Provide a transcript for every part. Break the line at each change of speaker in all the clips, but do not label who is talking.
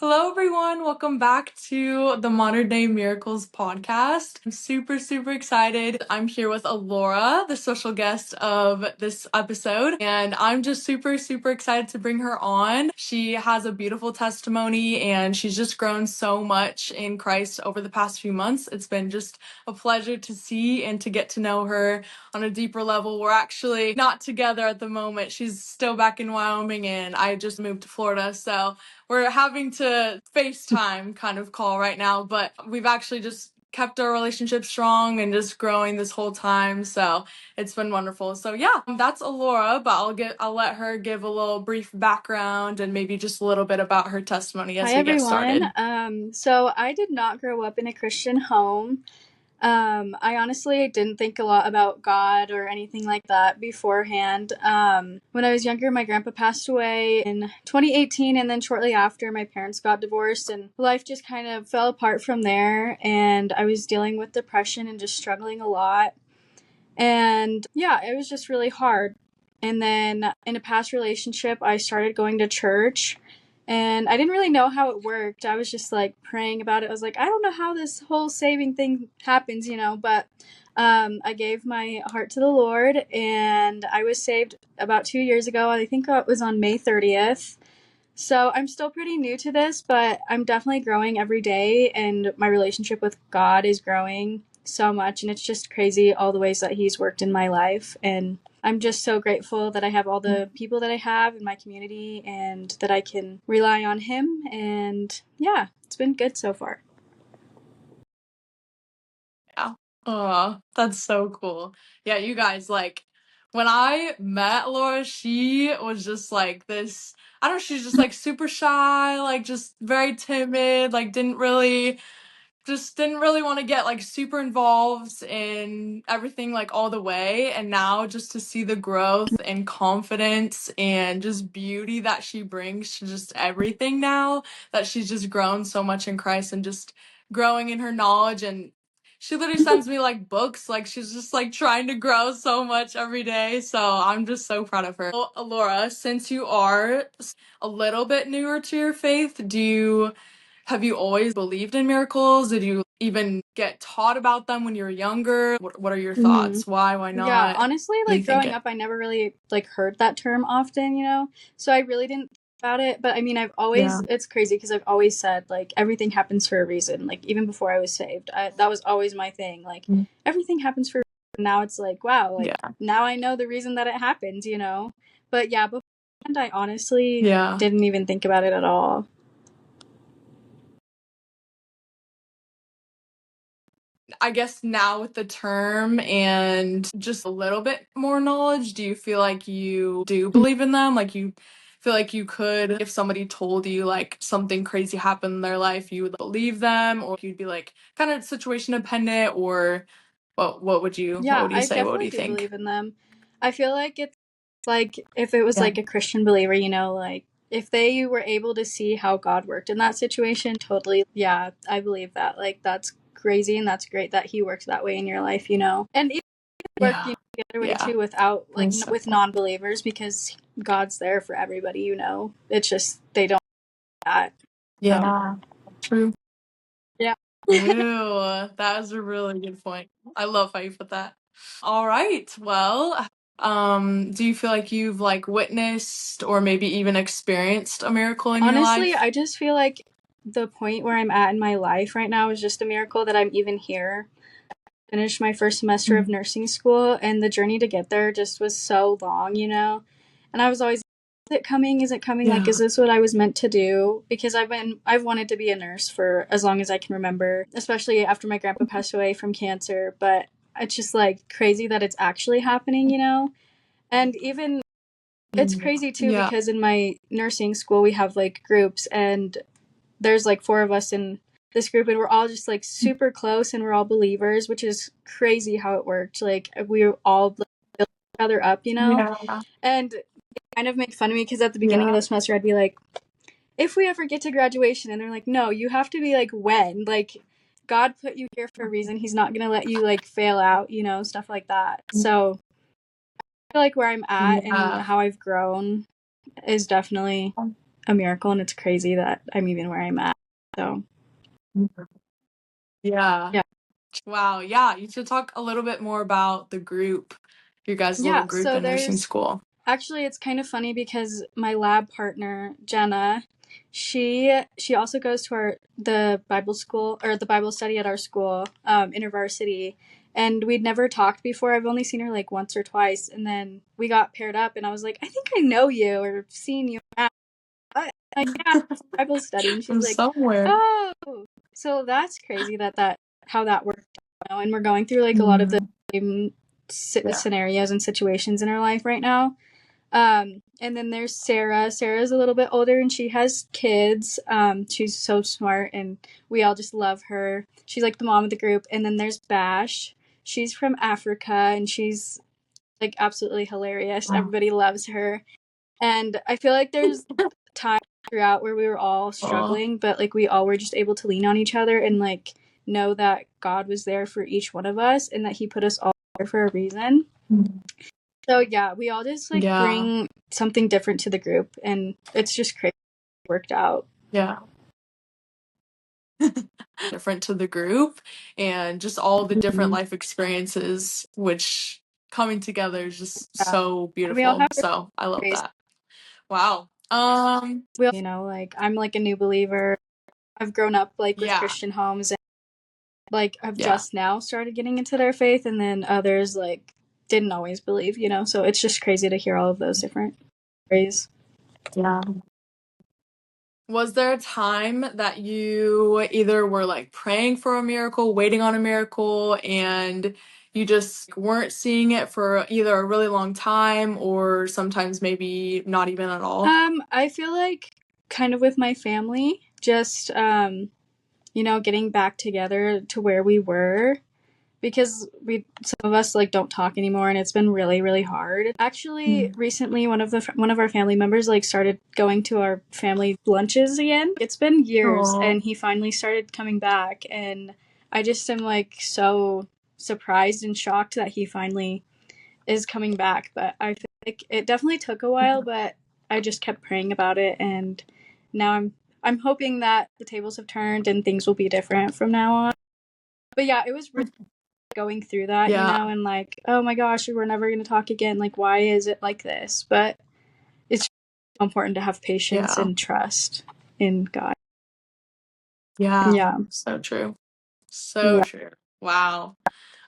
Hello, everyone. Welcome back to the Modern Day Miracles podcast. I'm super excited. I'm here with Alora, the special guest of this episode, and I'm just super excited to bring her on. She has a beautiful testimony, and she's just grown so much in Christ over the past few months. It's been just a pleasure to see and to get to know her on a deeper level. We're actually not together at the moment. She's still back in Wyoming, and I just moved to Florida, so we're having to FaceTime kind of call right now, but we've actually just kept our relationship strong and just growing this whole time. So it's been wonderful. So yeah, that's Alora, but I'll let her give a little brief background and maybe just a little bit about her testimony as
Hi,
we get
everyone.
started.
So I did not grow up in a Christian home. I honestly didn't think a lot about God or anything like that beforehand. When I was younger, my grandpa passed away in 2018, and then shortly after, my parents got divorced, and life just kind of fell apart from there. And I was dealing with depression and just struggling a lot. And yeah, it was just really hard. And then in a past relationship, I started going to church, and I didn't really know how it worked. I was just like praying about it. I was like, I don't know how this whole saving thing happens, but I gave my heart to the Lord, and I was saved about 2 years ago. I think it was on May 30th. So I'm still pretty new to this, but I'm definitely growing every day, and my relationship with God is growing so much, and it's just crazy all the ways that He's worked in my life. And I'm just so grateful that I have all the people that I have in my community and that I can rely on Him. And yeah, it's been good so far.
Yeah. Oh, that's so cool. Yeah, you guys, like, when I met Laura, she was just like this, I don't know, she's just like super shy, like just very timid, like didn't really want to get like super involved in everything like all the way. And now just to see the growth and confidence and just beauty that she brings to just everything now, that she's just grown so much in Christ and just growing in her knowledge. And she literally sends me like books, like she's just like trying to grow so much every day. So I'm just so proud of her. So, Laura, since you are a little bit newer to your faith, have you always believed in miracles? Did you even get taught about them when you were younger? What are your thoughts? Why
Yeah,
not?
honestly,
What do you
like
think?
growing up, I never really like heard that term often, so I really didn't think about it. But I mean,
Yeah.
it's crazy because I've always said like everything happens for a reason. Like even before I was saved, that was always my thing. Like everything happens for a reason. Now it's like, wow, like
Yeah.
now I know the reason that it happens. But yeah, beforehand, I honestly
Yeah.
didn't even think about it at all.
I guess now with the term and just a little bit more knowledge, do you feel like you do believe in them? Like you feel like you could, if somebody told you like something crazy happened in their life, you would believe them, or you'd be like kind of situation dependent, or what
Yeah,
would you
I
say? What do
definitely
you
do
think?
believe in them. I feel like it's like if it was
Yeah.
like a Christian believer, like if they were able to see how God worked in that situation, totally, yeah, I believe that. Like that's crazy and that's great that He works that way in your life. And even work
Yeah.
the other way
Yeah.
too without like
That's so
with
cool.
non-believers because God's there for everybody. It's just they don't do that. So
Yeah. True.
yeah.
Ooh, that was a really good point. I love how you put that. All right. Well, do you feel like you've like witnessed or maybe even experienced a miracle in your
Honestly,
life?
I just feel like the point where I'm at in my life right now is just a miracle that I'm even here. Finished my first semester of
Mm.
nursing school, and the journey to get there just was so long. And I was always, is it coming? Is it coming? Like, is
Yeah.
this what I was meant to do? Because I've wanted to be a nurse for as long as I can remember, especially after my grandpa passed away from cancer. But it's just like crazy that it's actually happening. And even it's crazy too
Yeah.
because in my nursing school we have like groups, and there's like four of us in this group, and we're all just like super close, and we're all believers, which is crazy how it worked. Like we all built each other up.
Yeah.
And they kind of make fun of me because at the beginning of
Yeah.
the semester I'd be like, if we ever get to graduation, and they're like, no, you have to be like, when, like, God put you here for a reason. He's not gonna let you like fail out, stuff like that. So I feel like where I'm at and
Yeah.
how I've grown is definitely a miracle, and it's crazy that I'm even where I'm at. So
Yeah.
yeah.
Wow. Yeah. You should talk a little bit more about the group, your guys' little
Yeah,
group
so
in nursing
there's
school.
actually, it's kind of funny because my lab partner, Jenna, she also goes to the Bible school, or the Bible study at our school, InterVarsity, and we'd never talked before. I've only seen her like once or twice, and then we got paired up, and I was like, I think I know you or seen you at, like, yeah, Bible study, and she's
From
like,
somewhere.
oh, so that's crazy that how that worked out, and we're going through like a lot of the
Mhm.
same
Yeah.
scenarios and situations in our life right now. And then there's Sarah. Sarah's a little bit older and she has kids. She's so smart and we all just love her. She's like the mom of the group. And then there's Bash. She's from Africa and she's like absolutely hilarious.
Oh.
Everybody loves her. And I feel like there's times throughout where we were all
Oh.
struggling, but like we all were just able to lean on each other and like know that God was there for each one of us and that He put us all there for a reason. So yeah, we all just like
Yeah.
bring something different to the group, and it's just crazy worked out.
Yeah. Different to the group and just all the different
Mhm.
life experiences, which coming together is just
Yeah,
so
and we all
beautiful.
have
So I love
ways.
that. Wow.
We all, like I'm like a new believer. I've grown up like with
Yeah.
Christian homes, and like I've
Yeah.
just now started getting into their faith, and then others like didn't always believe. So it's just crazy to hear all of those different ways.
Yeah. Was there a time that you either were like praying for a miracle, waiting on a miracle, and you just weren't seeing it for either a really long time or sometimes maybe not even at all?
I feel like kind of with my family, just getting back together to where we were because some of us like don't talk anymore and it's been really really hard. Actually,
Mm.
recently one of our family members like started going to our family lunches again. It's been years
Oh.
and he finally started coming back, and I just am like so surprised and shocked that he finally is coming back. But I feel like it definitely took a while, but I just kept praying about it, and now I'm hoping that the tables have turned and things will be different from now on. But yeah, it was really going through that,
Yeah.
and like, oh my gosh, we're never going to talk again. Like, why is it like this? But it's important to have patience
Yeah.
and trust in God.
Yeah.
Yeah.
So true. So
Yeah.
true. Wow.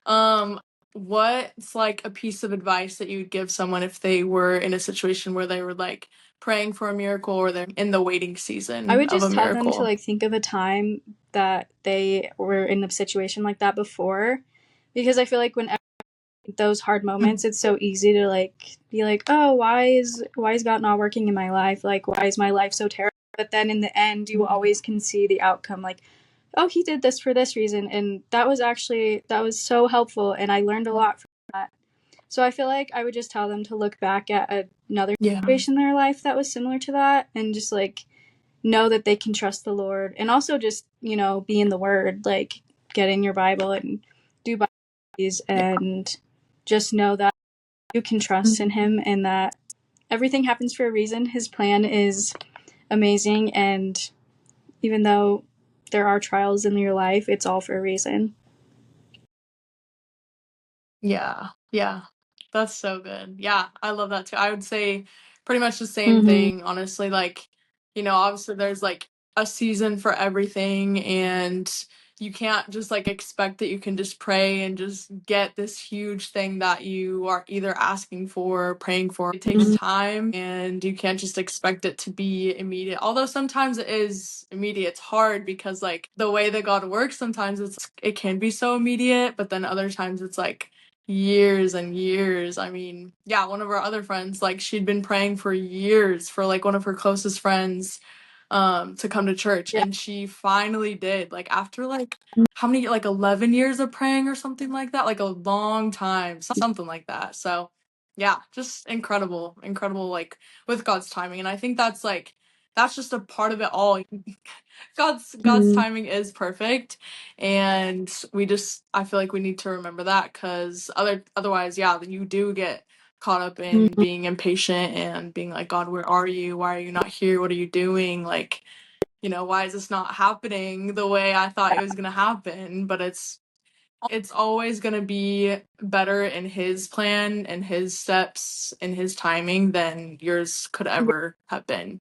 Um, what's like a piece of advice that you would give someone if they were in a situation where they were like praying for a miracle or they're in the waiting
I
season
would
of a
just tell them to
miracle?
like think of a time that they were in a situation like that before, because I feel like when those hard moments, it's so easy to like be like, oh, why is God not working in my life? Like, why is my life so terrible? But then in the end, you always can see the outcome. Like, oh, He did this for this reason, and that was so helpful, and I learned a lot from that. So I feel like I would just tell them to look back at another
Yeah.
situation in their life that was similar to that, and just like know that they can trust the Lord, and also just be in the Word, like get in your Bible and do Bible studies,
Yeah.
and just know that you can trust in Him and that everything happens for a reason. His plan is amazing, and even though there are trials in your life, it's all for a reason.
Yeah. Yeah. That's so good. Yeah, I love that too. I would say pretty much the same
Mm-hmm.
thing, honestly. Like, obviously there's like a season for everything, and you can't just like expect that you can just pray and just get this huge thing that you are either asking for or praying for. It takes time, and you can't just expect it to be immediate. Although sometimes it is immediate. It's hard because like the way that God works, sometimes it can be so immediate, but then other times it's like years and years. I mean, yeah, one of our other friends, like she'd been praying for years for like one of her closest friends to come to church,
Yeah.
and she finally did. Like after like how many, like 11 years of praying or something like that, like a long time, something like that. So, yeah, just incredible, incredible like with God's timing. And I think that's just a part of it all. God's
Mm-hmm.
timing is perfect, and I feel like we need to remember that, because otherwise, yeah, you do get caught up in
Mhm.
being impatient and being like, God, where are you? Why are you not here? What are you doing? Like, why is this not happening the way I thought it was gonna happen? But it's always gonna be better in his plan and his steps and his timing than yours could ever have been,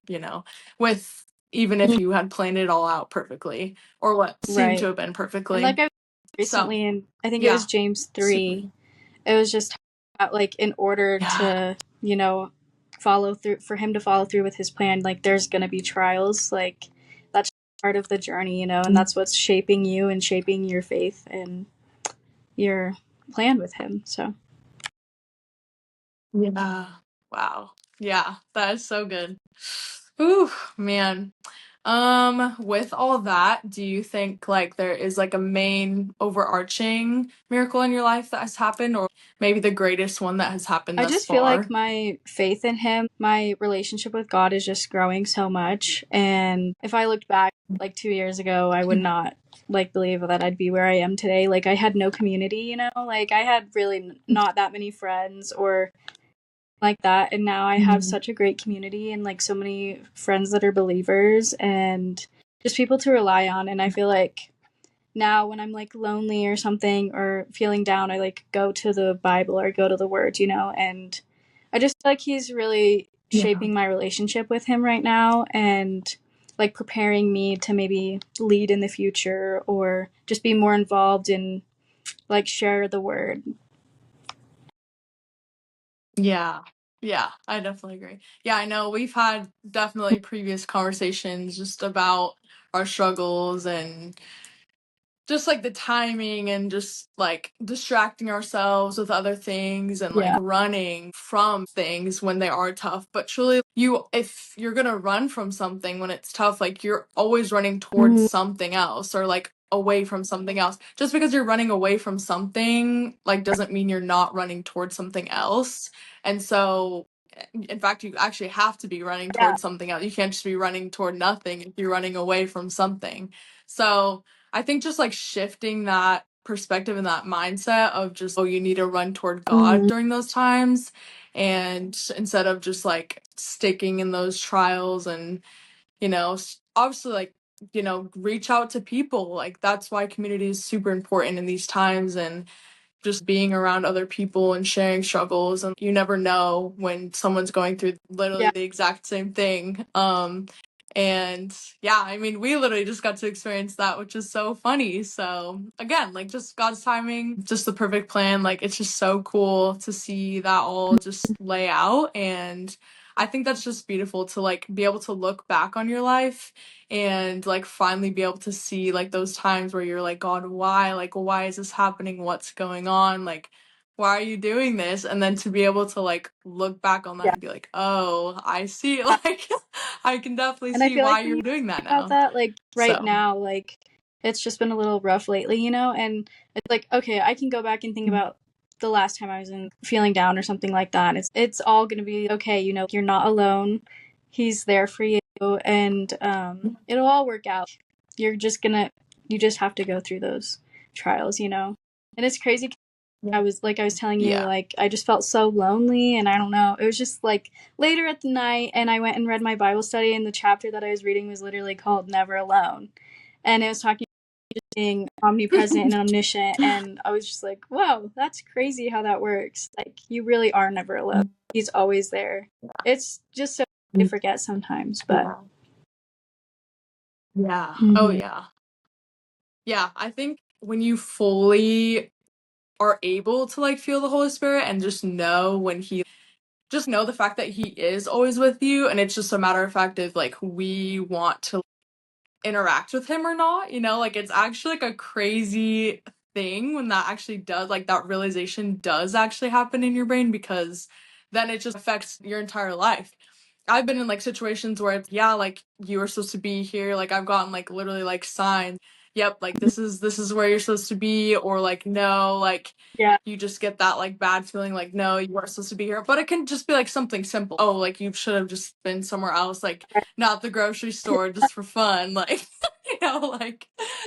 with even if you had planned it all out perfectly or what seemed to
Right.
have been
And
perfectly.
like I
So
recently, and I think it was
yeah,
James
super.
3, it was just about, like, in order
Yeah.
to, follow through, for him to follow through with his plan, like, there's going to be trials. Like, that's part of the journey, and that's what's shaping you and shaping your faith and your plan with him. So,
Yeah. Wow. Yeah, that is so good. Ooh, man. With all that, do you think like there is like a main overarching miracle in your life that has happened, or maybe the greatest one that has happened
I
thus
just feel like
far?
my faith in him, my relationship with God is just growing so much. And if I looked back like 2 years ago, I would not like believe that I'd be where I am today. Like I had no community, like I had really not that many friends or like that. And now I have
Mhm.
such a great community and like so many friends that are believers and just people to rely on. And I feel like now when I'm like lonely or something or feeling down, I like go to the Bible or go to the Word, and I just feel like he's really
Yeah.
shaping my relationship with him right now and like preparing me to maybe lead in the future or just be more involved in like share the Word.
Yeah. Yeah, I definitely agree. Yeah, I know we've had definitely previous conversations just about our struggles and just like the timing and just like distracting ourselves with other things and like
Yeah.
running from things when they are tough. But truly, if you're gonna run from something when it's tough, like you're always running towards
Mhm.
something else or like away from something else. Just because you're running away from something, like, doesn't mean you're not running towards something else. And so, in fact, you actually have to be running
Yeah.
towards something else. You can't just be running toward nothing if you're running away from something. So, I think just like shifting that perspective and that mindset of just, oh, you need to run toward God
Mhm.
during those times. And instead of just like sticking in those trials and, obviously like, reach out to people. Like that's why community is super important in these times and just being around other people and sharing struggles, and you never know when someone's going through literally
Yeah.
the exact same thing. And yeah, I mean, we literally just got to experience that, which is so funny. So again, like just God's timing, just the perfect plan. Like it's just so cool to see that all just lay out. And I think that's just beautiful to like be able to look back on your life and like finally be able to see like those times where you're like, God, why? Like, why is this happening? What's going on? Like, why are you doing this? And then to be able to like look back on that
Yeah.
and be like, oh, I see. Like, I can definitely
And I
see
feel
why
like when
you're
you
doing that
think about
now.
that, like right
So,
now, like it's just been a little rough lately, and it's like, okay, I can go back and think about the last time I was in feeling down or something like that. It's all gonna be okay, you're not alone. He's there for you and it'll all work out. You're just gonna you just have to go through those trials. And it's crazy. I was telling you,
yeah.
like I just felt so lonely and I don't know. It was just like later at the night and I went and read my Bible study and the chapter that I was reading was literally called Never Alone. And it was talking about being omnipresent and omniscient and I was just like, "Whoa, that's crazy how that works." Like you really are never alone. He's always there. It's just so easy to forget sometimes, but
Yeah. Yeah. Oh,
Mhm.
yeah. Yeah. I think when you fully are able to like feel the Holy Spirit and just know the fact that he is always with you, and it's just a matter of fact if like we want to interact with him or not, like it's actually like a crazy thing when that actually does, like that realization does actually happen in your brain, because then it just affects your entire life. I've been in like situations where it's, yeah, like you were supposed to be here, like I've gotten like literally like signs, yep, like this is where you're supposed to be, or like no, like
Yeah.
you just get that like bad feeling like no, you weren't supposed to be here. But it can just be like something simple, oh, like you should have just been somewhere else, like not the grocery store, just for fun, like like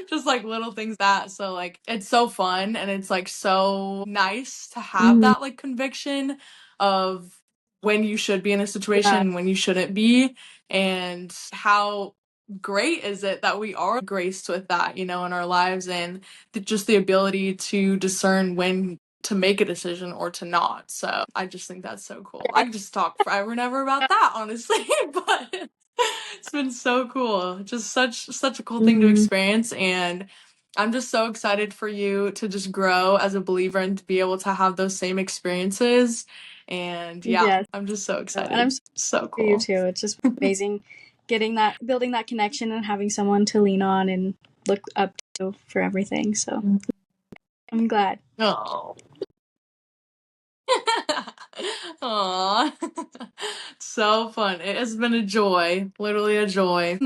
just like little things that. So like it's so fun and it's like so nice to have
Mhm.
that like conviction of when you should be in a
Yeah.
situation, when you shouldn't be, and how great is it that we are graced with that, in our lives, and just the ability to discern when to make a decision or to not. So I just think that's so cool. I could just talk forever and ever about that, honestly, but it's been so cool. Just such a cool thing to experience, and I'm just so excited for you to just grow as a believer and to be able to have those same experiences. And yeah,
Yes.
I'm just so
And I'm
excited.
so
So
for you
cool.
too. It's just amazing building that connection and having someone to lean on and look up to for everything. So I'm glad.
Oh. Aw. So fun. It has been a joy, literally a joy.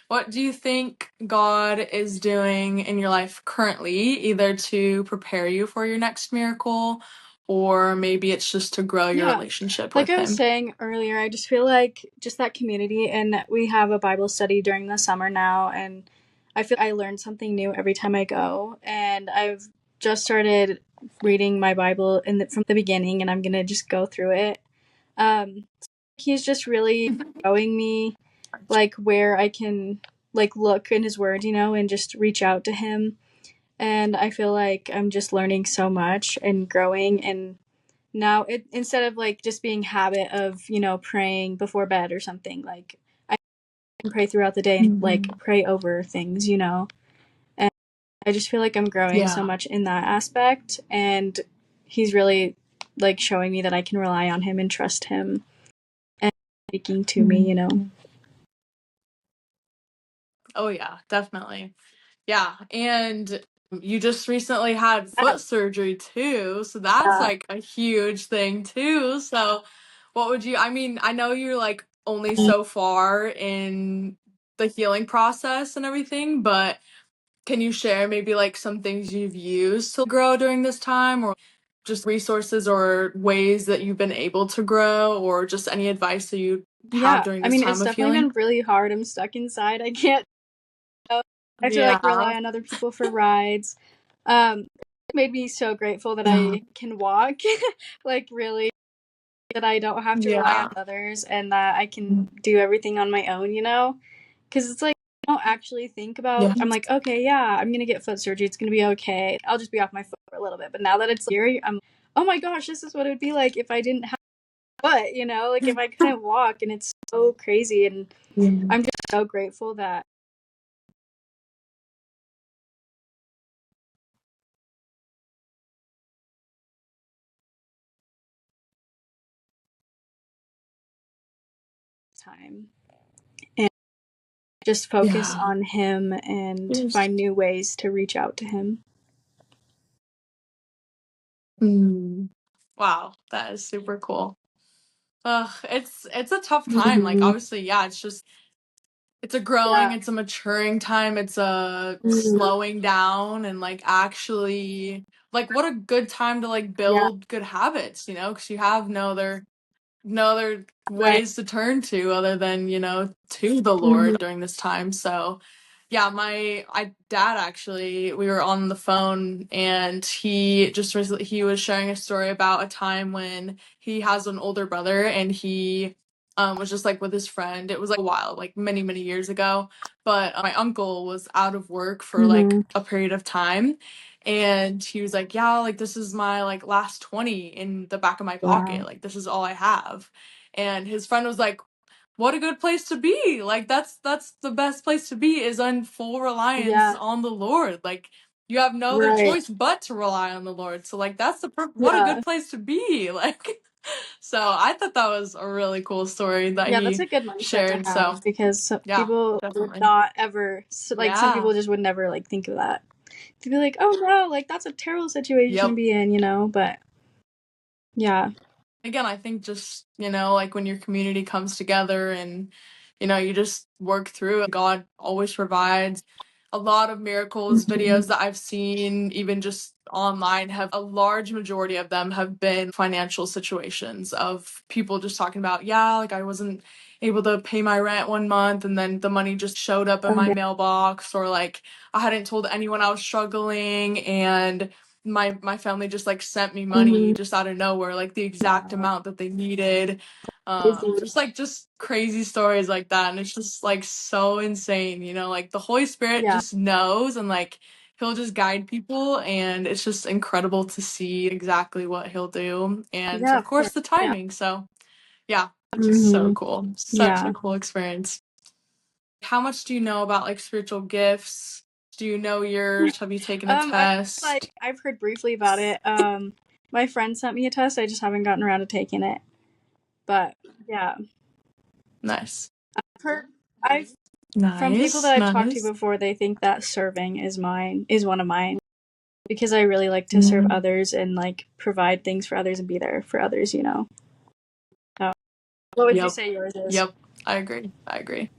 What do you think God is doing in your life currently, either to prepare you for your next miracle, or maybe it's just to grow your
Yeah.
relationship
Like
with
I was
Him?
saying earlier, I just feel like just that community, and we have a Bible study during the summer now, and I feel like I learn something new every time I go. And I've just started reading my Bible from the beginning, and I'm gonna just go through it. He's just really showing me like where I can like look in his word, and just reach out to him. And I feel like I'm just learning so much and growing. And now it instead of like just being habit of, praying before bed or something, like I can pray throughout the day and like
Mhm.
pray over things. And I just feel like I'm growing so
Yeah.
much in that aspect, and he's really like showing me that I can rely on him and trust him and speaking to me.
Oh, yeah, definitely. Yeah, and you just recently had
Yeah.
foot surgery too, so that's like a huge thing too. So, what would you, I mean, I know you're like only so far in the healing process and everything, but can you share maybe like some things you've used to grow during this time, or just resources or ways that you've been able to grow, or just any advice that you have
Yeah,
during
I
this
mean,
time
it's
of
definitely
healing?
been really hard. I'm stuck inside. I can't. I have to like
Yeah.
rely on other people for rides. It made me so grateful that
Yeah.
I can walk. Like really, that I don't have to rely on
Yeah.
others and that I can do everything on my own. Because it's like I don't actually think about.
Yeah.
I'm like, okay, yeah, I'm gonna get foot surgery. It's gonna be okay. I'll just be off my foot for a little bit. But now that it's here, I'm, oh my gosh, this is what it would be like if I didn't have a foot. Like if I couldn't walk, and it's so crazy. And I'm just so grateful that time and just focus
Yeah.
on him and
Yes.
find new ways to reach out to him.
Mm. Wow, that is super cool. Ugh, it's a tough time. Like
Mhm.
obviously, yeah, it's a growing,
Yeah.
it's a maturing time, it's a
Mhm.
slowing down and like actually like what a good time to like
Yeah.
build good habits, because you have no other
Right.
ways to turn to other than, to the
Mhm.
Lord during this time. So, yeah, my dad actually, we were on the phone and he just recently, he was sharing a story about a time when he has an older brother and he was just like with his friend. It was like a while, like many, many years ago. But my uncle was out of work for like
Mhm.
a period of time and he was like, yeah, like this is my like last 20 in the back of my pocket.
Wow.
Like this is all I have. And his friend was like, what a good place to be. Like that's the best place to be is in full reliance
Yeah.
on the Lord. Like you have no other
Right.
choice but to rely on the Lord. So like that's what a
Yeah.
good place to be. Like so I thought that was a really cool story that
Yeah, that's
he
a good mindset to
shared. So
have because
yeah,
people would
definitely.
not ever, like, some
Yeah.
people just would never, like, think of that. To be like, oh no, like, that's a terrible situation to
Yep.
be in. But yeah.
Again, I think just, like when your community comes together and, you just work through it, God always provides. A lot of miracles videos that I've seen, even just online, have a large majority of them have been financial situations of people just talking about, yeah, like I wasn't able to pay my rent one month and then the money just showed up in
Oh,
my
yeah.
mailbox, or like I hadn't told anyone I was struggling and my family just like sent me money
Mhm.
just out of nowhere, like the exact
Wow.
amount that they needed.
Crazy.
Just crazy stories like that, and it's just like so insane, like the Holy Spirit
Yeah.
just knows, and like he'll just guide people, and it's just incredible to see exactly what he'll do, and
Yeah,
of
of course.
course the
Yeah.
timing. So yeah, it's just so
Mhm.
cool. Such a
Yeah.
cool experience. How much do you know about like spiritual gifts? Do you know yours? Have you taken a
I like
test?
I've heard briefly about it. My friend sent me a test. I just haven't gotten around to taking it. But yeah,
Nice.
I've heard I've from people
Nice.
that I've talked to
Nice.
before, they think that serving is one of mine because I really like to serve
Mm,
others and like provide things for others and be there for others. So, what would you
yep.
say yours is?
Yep. I agree. I agree.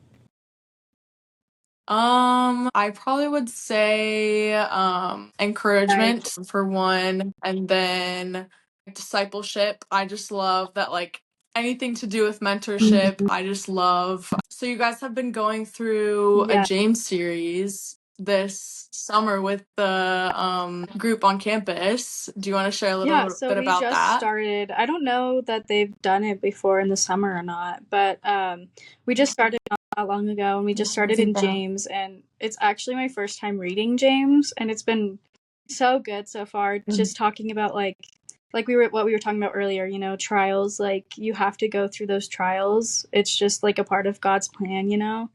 I probably would say
Nice.
encouragement for one, and then discipleship. I just love that, like anything to do with mentorship.
Mhm.
I just love. So you guys have been going through a
Yeah.
James series this summer with the group on campus. Do you want to share a
Yeah,
little
so
bit
we
about
just
that?
started. I don't know that they've done it before in the summer or not, but we just started not long ago, and we just started in James, and it's actually my first time reading James, and it's been so good so far. Just talking about like we were what we were talking about earlier, trials. Like you have to go through those trials. It's just like a part of God's plan.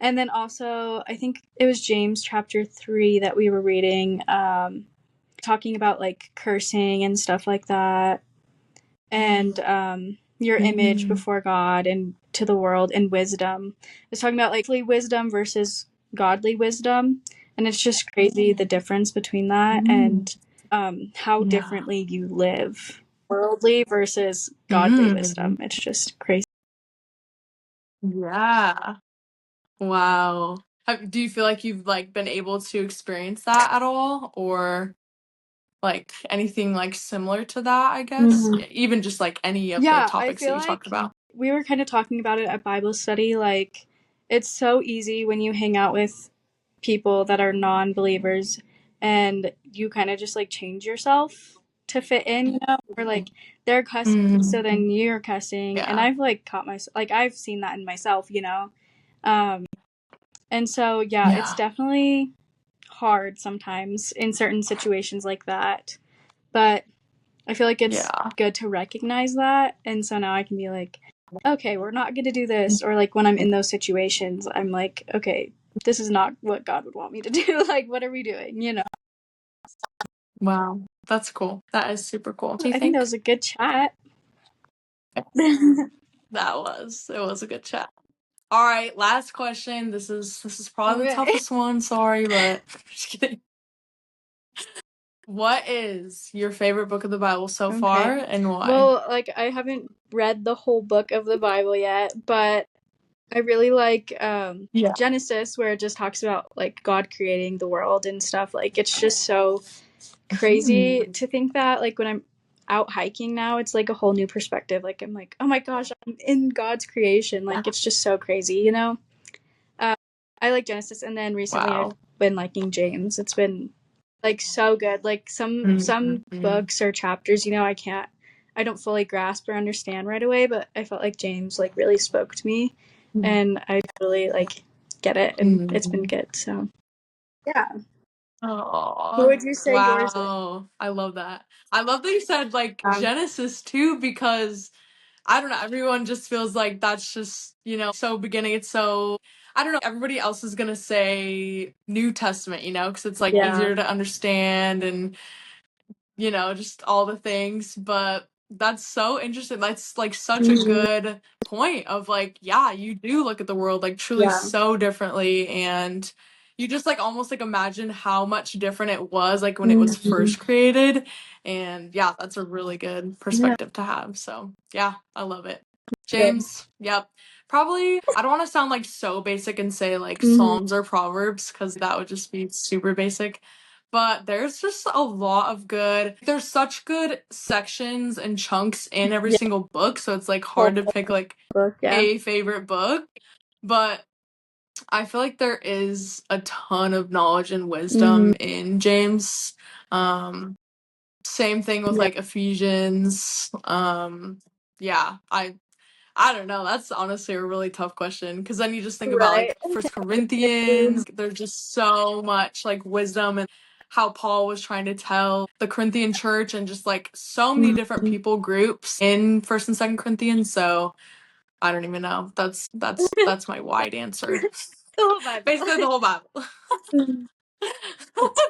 And then also, I think it was James chapter 3 that we were reading. Talking about like cursing and stuff like that, and your image
Mm,
before God and to the world, and wisdom. It's talking about like wisdom versus godly wisdom, and it's just crazy the difference between that,
mm,
and how
yeah.
differently you live worldly versus godly
Mm,
wisdom. It's just crazy.
yeah. Wow. Do you feel like you've like been able to experience that at all, or like anything like similar to that, I guess?
Mhm.
Even just like any of the
Yeah, I
topics that
feel
you
like
talked about.
we were kind of talking about it at Bible study. Like, it's so easy when you hang out with people that are non believers and you kind of just like change yourself to fit in, or like they're cussing, so
Mm,
then you're cussing. And
yeah.
I've like caught myself, like, I've seen that in myself. Um, and so, yeah, it's
Yeah.
definitely hard sometimes in certain situations like that. But I feel like it's
Yeah.
good to recognize that. And so now I can be like, okay, we're not going to do this. Or like when I'm in those situations, I'm like, okay, this is not what God would want me to do. Like, what are we doing?
Wow. That's cool. That is super cool. Do you
I think that
think?
was a good chat.
It was a good chat. All right, last question. This is probably the
Okay.
toughest one. Sorry, but just kidding. What is your favorite book of the Bible so
Okay.
far, and why?
Well, like, I haven't read the whole book of the Bible yet, but I really like
Yeah.
Genesis, where it just talks about like God creating the world and stuff. Like, it's just so crazy
Mhm.
to think that like when I'm out hiking now, it's like a whole new perspective. Like I'm like, oh my gosh, I'm in God's creation.
Yeah.
Like it's just so crazy. Uh, I like Genesis, and then recently I've
Wow.
been liking James. It's been like so good. Like some
Mhm.
books or chapters, I don't fully grasp or understand right away, but I felt like James like really spoke to me, and I really like get it, and it's been
Mhm.
good. So yeah, who
Aw.
would you say yours is?
Wow. I love that. I love that you said like
Um,
Genesis too, because I don't know, everyone just feels like that's just, so beginning. It's so, I don't know, everybody else is gonna say New Testament, because it's like
yeah.
easier to understand, and just all the things. But that's so interesting. That's like such a
Mhm.
good point of like, yeah, you do look at the world like truly
Yeah.
so differently. And you just like almost like imagine how much different it was like when it was
Mhm.
first created. And yeah, that's a really good
Yeah.
perspective to have. So yeah, I love it.
Good.
James, yep. Probably, I don't want to sound like so basic and say like
Mhm.
Psalms or Proverbs, because that would just be super basic. But there's just a lot of there's such good sections and chunks in every
Yeah.
single book, so it's like
Whole
hard to pick like
book. Yeah.
a favorite book. But I feel like there is a ton of knowledge and
Mhm.
wisdom in James. Same thing with
Yeah.
like Ephesians. Yeah, I don't know. That's honestly a really tough question because then you just think about
Right.
like First Corinthians. There's just so much like wisdom and how Paul was trying to tell the Corinthian church and just like so many different
Mhm.
people groups in First and Second Corinthians. So I don't even know. That's my wide answer.
The whole Bible.
Basically the whole Bible.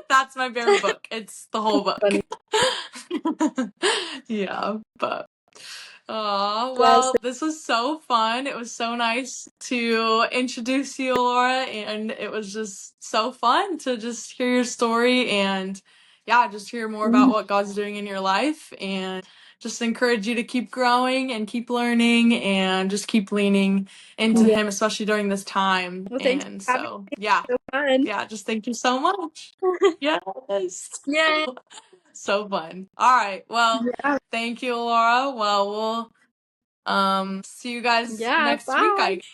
That's my favorite book. It's the whole book.
Funny.
Yeah, but oh,
Yes.
well, this was so fun. It was so nice to introduce you, Laura, and it was just so fun to just hear your story and yeah, just hear more about what God's doing in your life and just encourage you to keep growing and keep learning and just keep leaning into
Yeah.
Him, especially during this time.
Well, thanks
And
for having
so,
me.
yeah,
So fun.
yeah, just thank you so much. Yes.
Yay.
So fun. All right. Well,
Yeah.
thank you, Laura. Well, we'll see you guys
Yeah.
next week, I
Bye.
guess.